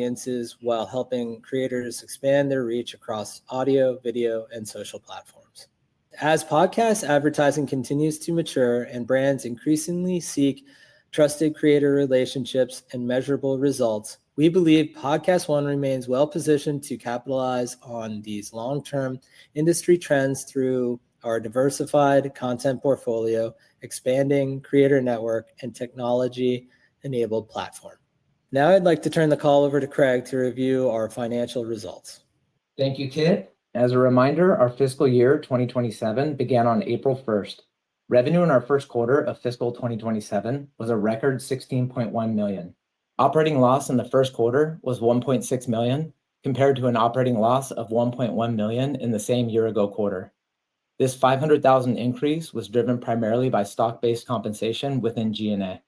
audiences while helping creators expand their reach across audio, video, and social platforms. As podcast advertising continues to mature and brands increasingly seek trusted creator relationships and measurable results, we believe PodcastOne remains well positioned to capitalize on these long-term industry trends through our diversified content portfolio, expanding creator network, and technology-enabled platform. Now I'd like to turn the call over to Craig to review our financial results. Thank you, Kit. As a reminder, our fiscal year 2027 began on April 1st. Revenue in our first quarter of fiscal 2027 was a record $16.1 million. Operating loss in the first quarter was $1.6 million, compared to an operating loss of $1.1 million in the same year-ago quarter. This $500,000 increase was driven primarily by stock-based compensation within G&A.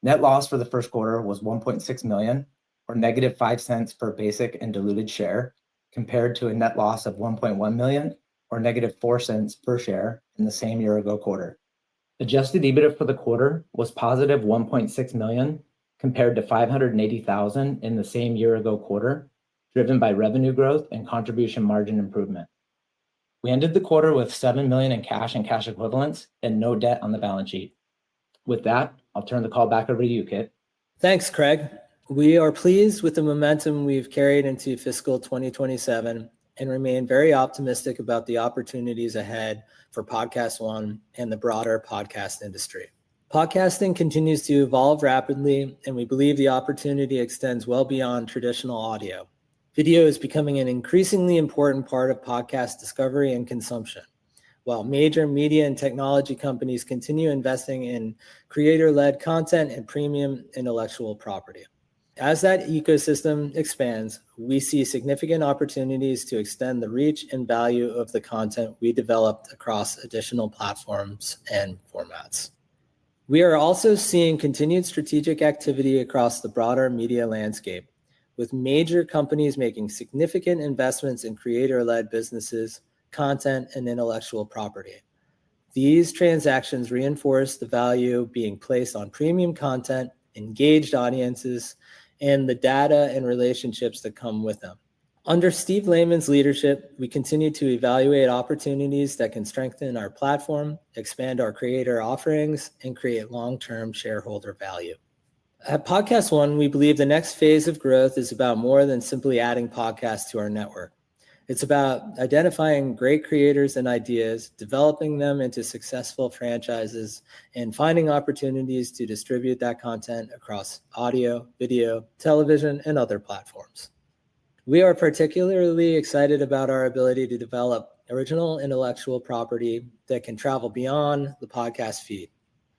Net loss for the first quarter was $1.6 million, or negative 5 cents per basic and diluted share, compared to a net loss of $1.1 million, or negative 4 cents per share in the same year-ago quarter. Adjusted EBITDA for the quarter was positive $1.6 million, compared to $580,000 in the same year-ago quarter, driven by revenue growth and contribution margin improvement. We ended the quarter with $7 million in cash and cash equivalents and no debt on the balance sheet. With that, I'll turn the call back over to you, Kit. Thanks, Craig. We are pleased with the momentum we've carried into fiscal 2027 and remain very optimistic about the opportunities ahead for PodcastOne and the broader podcast industry. Podcasting continues to evolve rapidly, and we believe the opportunity extends well beyond traditional audio. Video is becoming an increasingly important part of podcast discovery and consumption, while major media and technology companies continue investing in creator-led content and premium intellectual property. As that ecosystem expands, we see significant opportunities to extend the reach and value of the content we developed across additional platforms and formats. We are also seeing continued strategic activity across the broader media landscape, with major companies making significant investments in creator-led businesses, content, and intellectual property. These transactions reinforce the value being placed on premium content, engaged audiences, and the data and relationships that come with them. Under Steve Lehman's leadership, we continue to evaluate opportunities that can strengthen our platform, expand our creator offerings, and create long-term shareholder value. At PodcastOne, we believe the next phase of growth is about more than simply adding podcasts to our network. It's about identifying great creators and ideas, developing them into successful franchises, and finding opportunities to distribute that content across audio, video, television, and other platforms. We are particularly excited about our ability to develop original intellectual property that can travel beyond the podcast feed.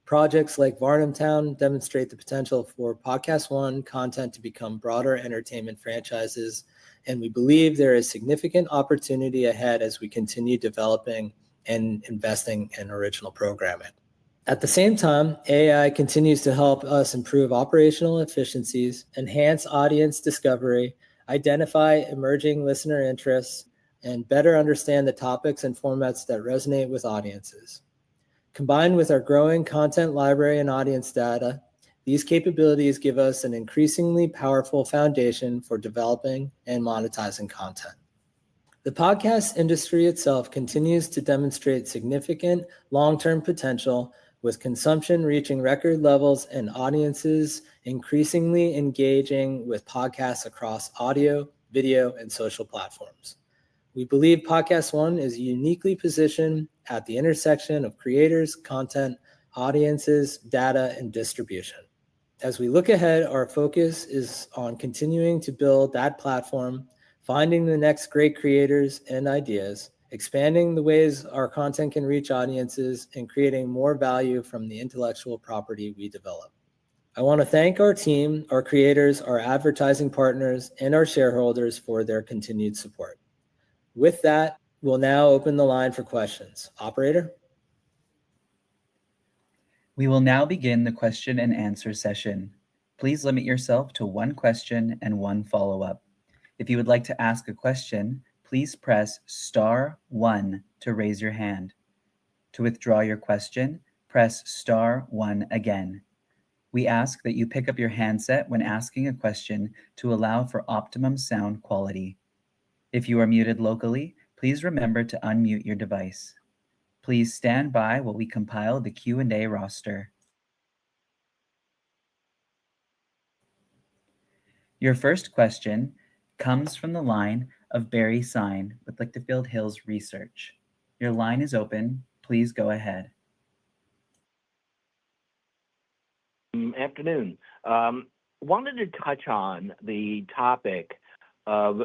Projects like Varnamtown demonstrate the potential for PodcastOne content to become broader entertainment franchises, and we believe there is significant opportunity ahead as we continue developing and investing in original programming. At the same time, AI continues to help us improve operational efficiencies, enhance audience discovery, identify emerging listener interests, and better understand the topics and formats that resonate with audiences. Combined with our growing content library and audience data, these capabilities give us an increasingly powerful foundation for developing and monetizing content. The podcast industry itself continues to demonstrate significant long-term potential, with consumption reaching record levels and audiences increasingly engaging with podcasts across audio, video, and social platforms. We believe PodcastOne is uniquely positioned at the intersection of creators, content, audiences, data, and distribution. As we look ahead, our focus is on continuing to build that platform, finding the next great creators and ideas, expanding the ways our content can reach audiences, and creating more value from the intellectual property we develop. I want to thank our team, our creators, our advertising partners, and our shareholders for their continued support. With that, we'll now open the line for questions. Operator? We will now begin the question and answer session. Please limit yourself to one question and one follow-up. If you would like to ask a question, please press *1 to raise your hand. To withdraw your question, press *1 again. We ask that you pick up your handset when asking a question to allow for optimum sound quality. If you are muted locally, please remember to unmute your device. Please stand by while we compile the Q&A roster. Your first question comes from the line of Barry Sine with Lichterfield Hills Research. Your line is open. Please go ahead. Afternoon. Wanted to touch on the topic of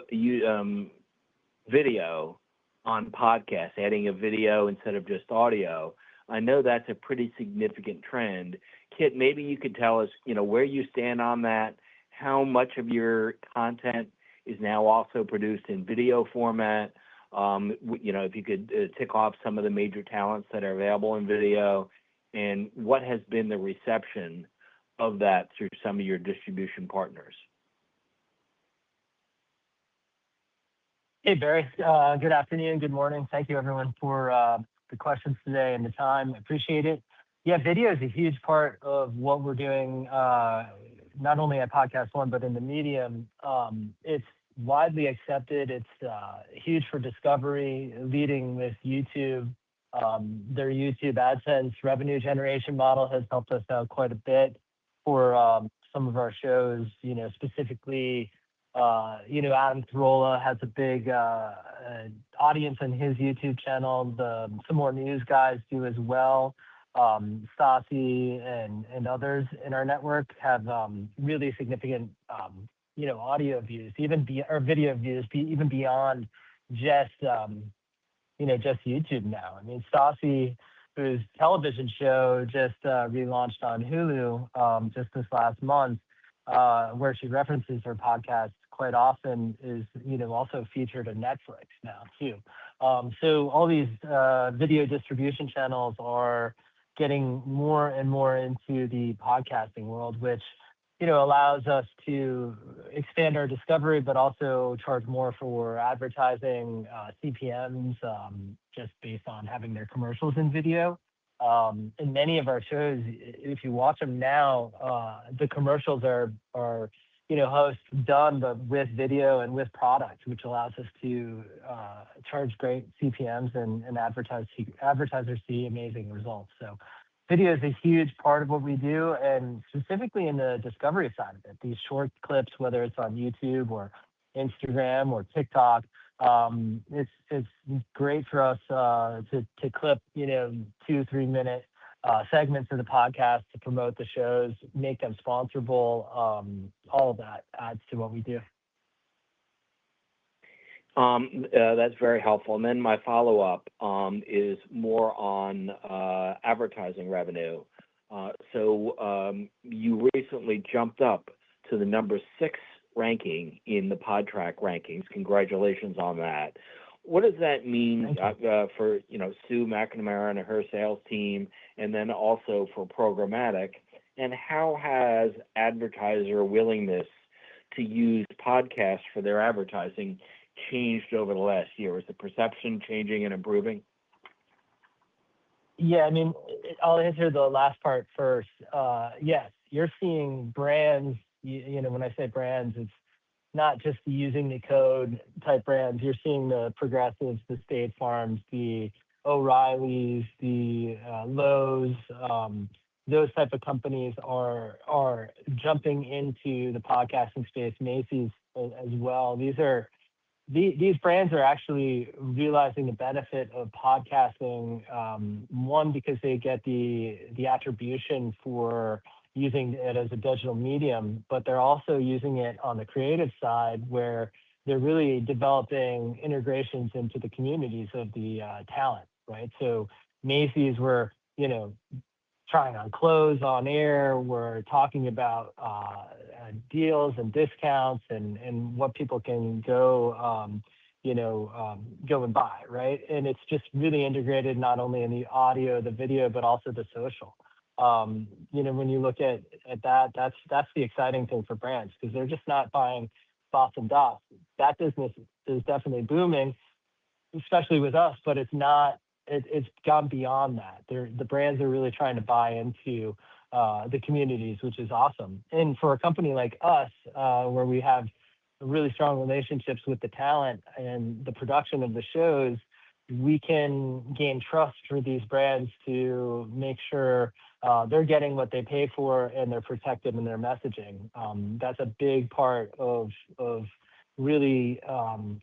video on podcasts, adding a video instead of just audio. I know that's a pretty significant trend. Kit, maybe you could tell us, where you stand on that, how much of your content is now also produced in video format. If you could tick off some of the major talents that are available in video, and what has been the reception of that through some of your distribution partners. Hey, Barry. Good afternoon. Good morning. Thank you, everyone, for the questions today and the time. I appreciate it. Yeah, video is a huge part of what we're doing, not only at PodcastOne, but in the medium. It's widely accepted. It's huge for discovery, leading with YouTube. Their YouTube AdSense revenue generation model has helped us out quite a bit for some of our shows, specifically, Adam Carolla has a big audience on his YouTube channel. Some more news guys do as well. Stassi and others in our network have really significant, audio views, or video views, even beyond just YouTube now. I mean, Stassi, whose television show just relaunched on Hulu just this last month, where she references her podcast quite often, is also featured on Netflix now too. So all these video distribution channels are getting more and more into the podcasting world, which allows us to expand our discovery, but also charge more for advertising CPMs, just based on having their commercials in video. In many of our shows, if you watch them now, the commercials are hosts done, but with video and with product, which allows us to charge great CPMs and advertisers see amazing results. So video is a huge part of what we do, and specifically in the discovery side of it, these short clips, whether it's on YouTube or Instagram or TikTok, it's great for us to clip 2-3 minute segments of the podcast to promote the shows, make them sponsorable. All of that adds to what we do. That's very helpful. And then my follow-up is more on advertising revenue. So you recently jumped up to the number 6 ranking in the PodTrack rankings. Congratulations on that. What does that mean for Sue McNamara and her sales team, and then also for programmatic? And how has advertiser willingness to use podcasts for their advertising changed over the last year? Is the perception changing and improving? Yeah, I mean, I'll answer the last part first. Yes, you're seeing brands, when I say brands, it's not just the using the code type brands. You're seeing the Progressives, the State Farms, the O'Reillys, the Lowe's, those type of companies are jumping into the podcasting space. Macy's as well. These brands are actually realizing the benefit of podcasting. One, because they get the attribution for using it as a digital medium, but they're also using it on the creative side, where they're really developing integrations into the communities of the talent, right? So Macy's, we're trying on clothes on air. We're talking about deals and discounts and what people can go go and buy, right? And it's just really integrated not only in the audio, the video, but also the social. When you look at that, that's the exciting thing for brands, because they're just not buying spots and dots. That business is definitely booming, especially with us, but it's gone beyond that. The brands are really trying to buy into the communities, which is awesome. And for a company like us, where we have really strong relationships with the talent and the production of the shows, we can gain trust for these brands to make sure they're getting what they pay for and they're protected in their messaging. That's a big part of really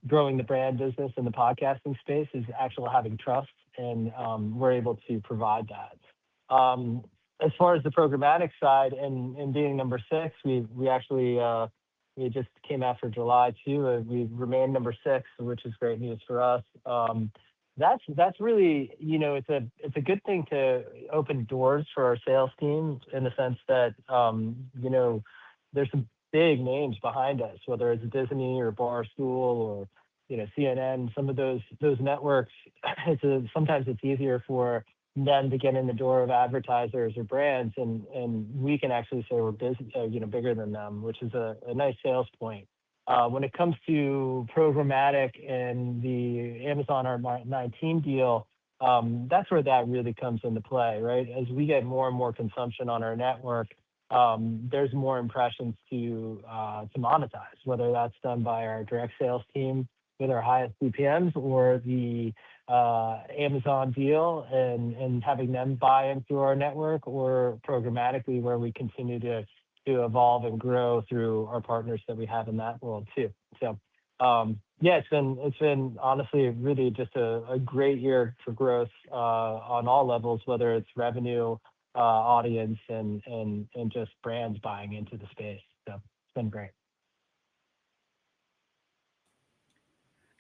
growing the brand business in the podcasting space, is actually having trust, and we're able to provide that. As far as the programmatic side and being number 6, we actually we just came after July too. We remained number 6, which is great news for us. That's really, it's a good thing to open doors for our sales team, in the sense that there's some big names behind us, whether it's Disney or Barstool or CNN. Some of those networks, sometimes it's easier for them to get in the door of advertisers or brands, and we can actually say we're bigger than them, which is a nice sales point. When it comes to programmatic and the Amazon R19 deal, that's where that really comes into play, right? As we get more and more consumption on our network, there's more impressions to monetize, whether that's done by our direct sales team with our highest CPMs, or the Amazon deal and having them buy into our network, or programmatically, where we continue to evolve and grow through our partners that we have in that world too. So it's been honestly really just a great year for growth on all levels, whether it's revenue, audience, and just brands buying into the space. So it's been great.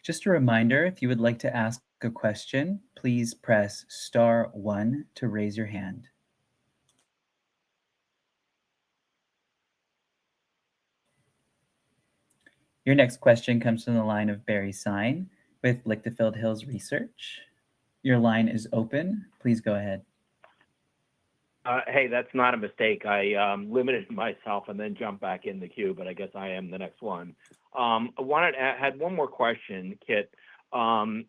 Just a reminder, if you would like to ask a question, please press *1 to raise your hand. Your next question comes from the line of Barry Sine with Lichtenfeld Hills Research. Your line is open. Please go ahead. Hey, that's not a mistake. I limited myself and then jumped back in the queue, but I guess I am the next one. Had one more question, Kit. On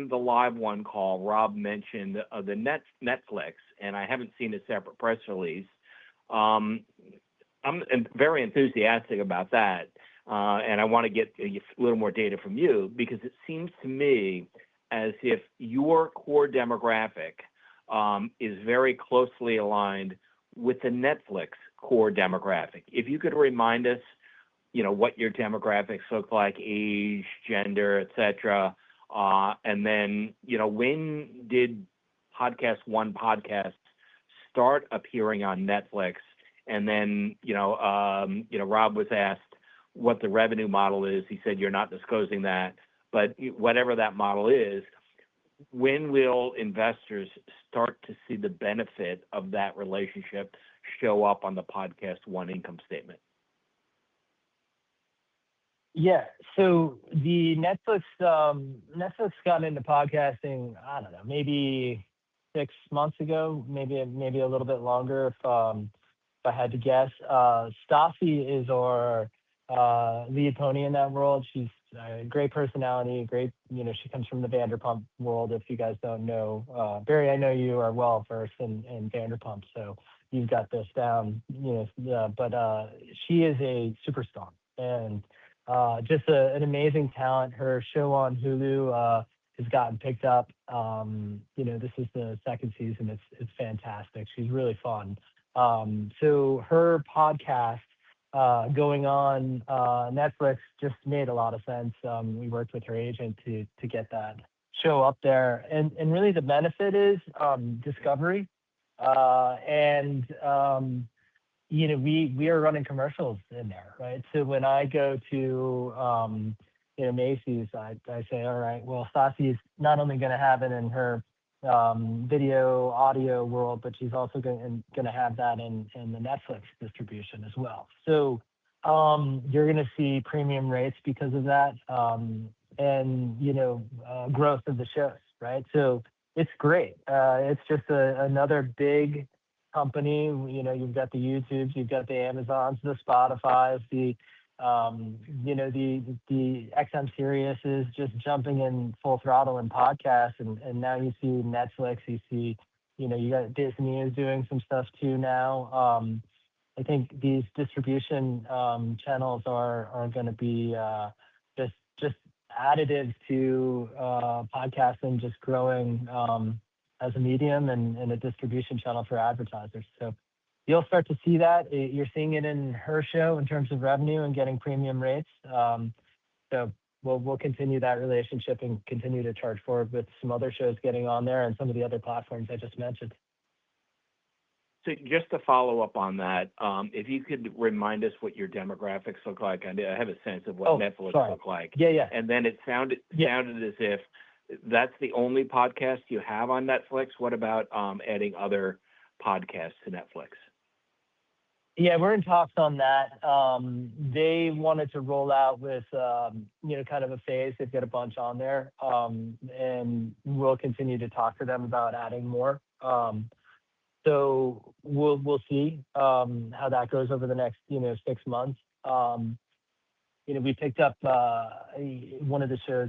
the Live One call, Rob mentioned the Netflix, and I haven't seen a separate press release. I'm very enthusiastic about that, and I want to get a little more data from you, because it seems to me as if your core demographic is very closely aligned with the Netflix core demographic. If you could remind us, what your demographics look like, age, gender, etc., and then, when did PodcastOne podcasts start appearing on Netflix? And then, Rob was asked what the revenue model is. He said you're not disclosing that, but whatever that model is, when will investors start to see the benefit of that relationship show up on the PodcastOne income statement? Yeah, so the Netflix got into podcasting, I don't know, maybe 6 months ago, maybe a little bit longer, if I had to guess. Stassi is our lead pony in that world. She's a great personality, great. She comes from the Vanderpump world. If you guys don't know, Barry, I know you are well versed in Vanderpump, so you've got this down. But she is a superstar and just an amazing talent. Her show on Hulu has gotten picked up. This is the 2nd season. It's fantastic. She's really fun. So her podcast going on Netflix just made a lot of sense. We worked with her agent to get that show up there, and really the benefit is discovery, and we are running commercials in there, right? So when I go to Macy's, I say, all right, well, Stassi is not only going to have it in her video audio world, but she's also going to have that in the Netflix distribution as well. So you're going to see premium rates because of that, and growth of the shows, right? So it's great. It's just another big company. You've got the YouTubes, you've got the Amazons, the Spotifys, the XM Sirius is just jumping in full throttle in podcasts, and now you see Netflix, you see You got Disney is doing some stuff too now. I think these distribution channels are going to be just additive to podcasting, just growing as a medium and a distribution channel for advertisers. So you'll start to see that. You're seeing it in her show in terms of revenue and getting premium rates. So we'll continue that relationship and continue to charge forward with some other shows getting on there and some of the other platforms I just mentioned. So just to follow up on that, if you could remind us what your demographics look like. I have a sense of what Netflix look like. Yeah. And then it sounded as if that's the only podcast you have on Netflix. What about adding other podcasts to Netflix? Yeah, we're in talks on that. They wanted to roll out with, kind of a phase. They've got a bunch on there, and we'll continue to talk to them about adding more. So we'll see how that goes over the next 6 months. We picked up one of the shows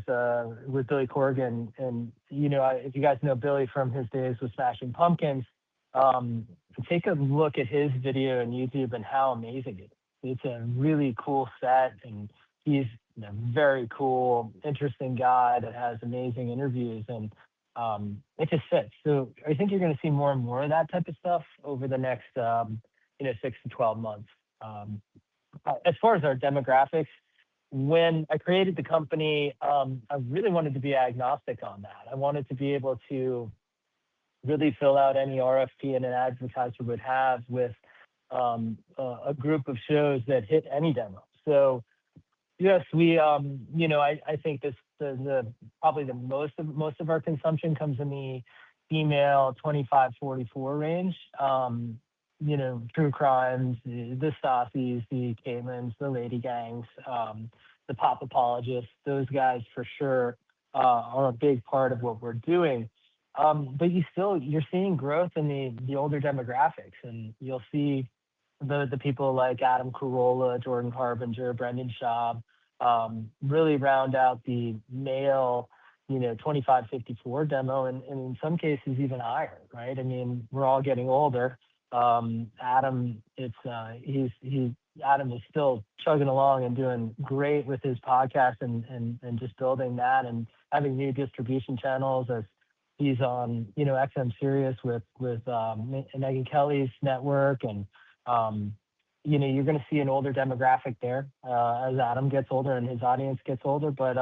with Billy Corgan, and if you guys know Billy from his days with Smashing Pumpkins, take a look at his video on YouTube and how amazing it is. It's a really cool set, and he's a very cool, interesting guy that has amazing interviews, and it just fits. So I think you're going to see more and more of that type of stuff over the next 6 to 12 months. As far as our demographics, when I created the company, I really wanted to be agnostic on that. I wanted to be able to really fill out any RFP an advertiser would have with a group of shows that hit any demo. So yes, we I think probably the most of our consumption comes in the female 25-44 range. True crimes, the Stasis, the Caitlyns, the Lady Gangs, the pop apologists, those guys for sure are a big part of what we're doing. But you're seeing growth in the older demographics, and you'll see the people like Adam Carolla, Jordan Harbinger, Brendan Schaub really round out the male 25-54 demo, and in some cases even higher, right? I mean, we're all getting older. Adam is still chugging along and doing great with his podcast and just building that and having new distribution channels as he's on XM Sirius with Megyn Kelly's network, and you're going to see an older demographic there as Adam gets older and his audience gets older, but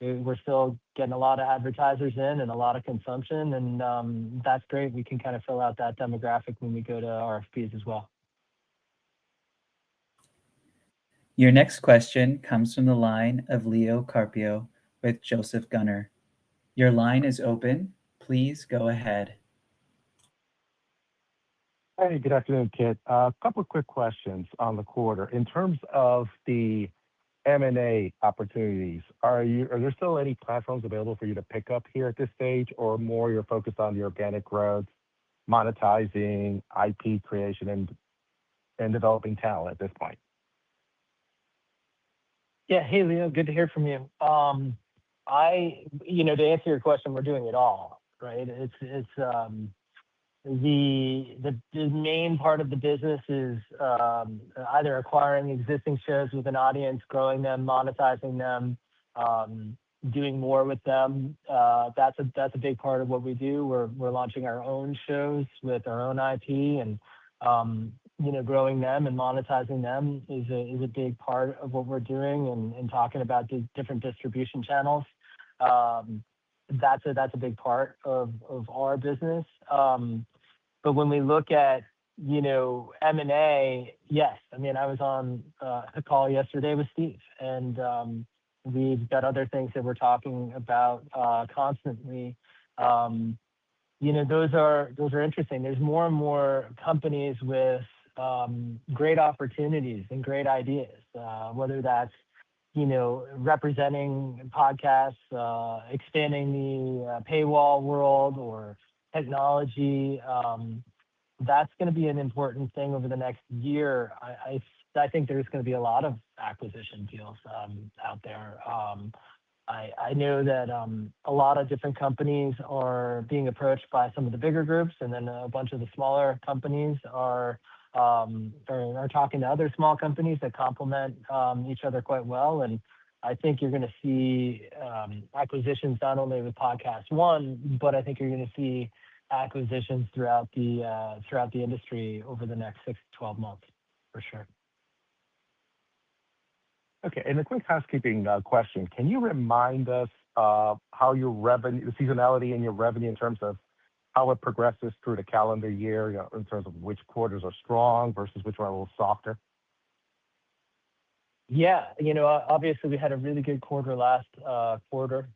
we're still getting a lot of advertisers in and a lot of consumption, and that's great. We can kind of fill out that demographic when we go to RFPs as well. Your next question comes from the line of Leo Carpio with Joseph Gunnar. Your line is open. Please go ahead. Hey, good afternoon, Kit. A couple of quick questions on the quarter. In terms of the M&A opportunities, are there still any platforms available for you to pick up here at this stage, or more you're focused on the organic growth, monetizing, IP creation, and developing talent at this point? Yeah. Hey, Leo, good to hear from you. To answer your question, we're doing it all, right? It's the main part of the business is either acquiring existing shows with an audience, growing them, monetizing them, doing more with them. That's a big part of what we do. We're launching our own shows with our own IP, and growing them and monetizing them is a big part of what we're doing, and talking about the different distribution channels. That's a big part of our business. But when we look at M&A, yes. I mean, I was on a call yesterday with Steve, and we've got other things that we're talking about constantly. Those are interesting. There's more and more companies with great opportunities and great ideas, whether that's representing podcasts, expanding the paywall world, or technology. That's going to be an important thing over the next year. I think there's going to be a lot of acquisition deals out there. I know that a lot of different companies are being approached by some of the bigger groups, and then a bunch of the smaller companies are talking to other small companies that complement each other quite well. And I think you're going to see acquisitions not only with PodcastOne, but I think you're going to see acquisitions throughout the industry over the next 6 to 12 months, for sure. Okay, and a quick housekeeping question. Can you remind us how your revenue, the seasonality in your revenue in terms of how it progresses through the calendar year, in terms of which quarters are strong versus which are a little softer? Yeah, obviously we had a really good quarter last quarter.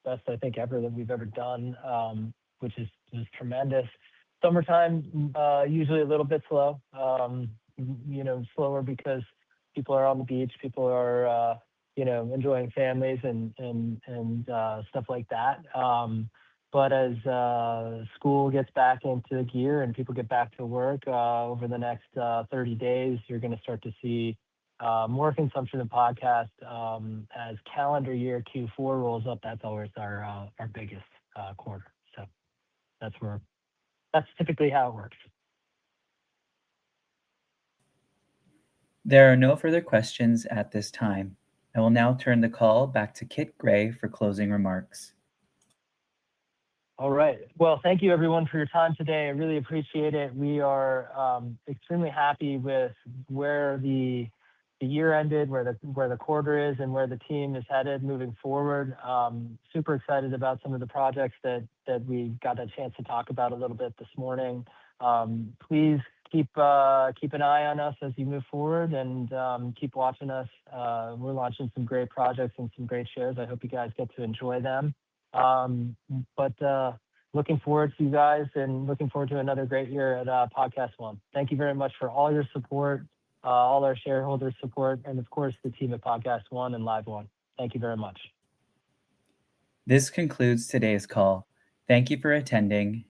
Best I think ever that we've ever done, which is tremendous. Summertime usually a little bit slow. Slower because people are on the beach, people are enjoying families and stuff like that. But as school gets back into gear and people get back to work over the next 30 days, you're going to start to see more consumption of podcasts. As calendar year Q4 rolls up, that's always our biggest quarter. So that's typically how it works. There are no further questions at this time. I will now turn the call back to Kit Gray for closing remarks. All right. Well, thank you everyone for your time today. I really appreciate it. We are extremely happy with where the year ended, where the quarter is, and where the team is headed moving forward. Super excited about some of the projects that we got a chance to talk about a little bit this morning. Please keep an eye on us as you move forward, and keep watching us. We're launching some great projects and some great shows. I hope you guys get to enjoy them. But looking forward to you guys, and looking forward to another great year at PodcastOne. Thank you very much for all your support, all our shareholders' support, and of course the team at PodcastOne and LiveOne. Thank you very much. This concludes today's call. Thank you for attending.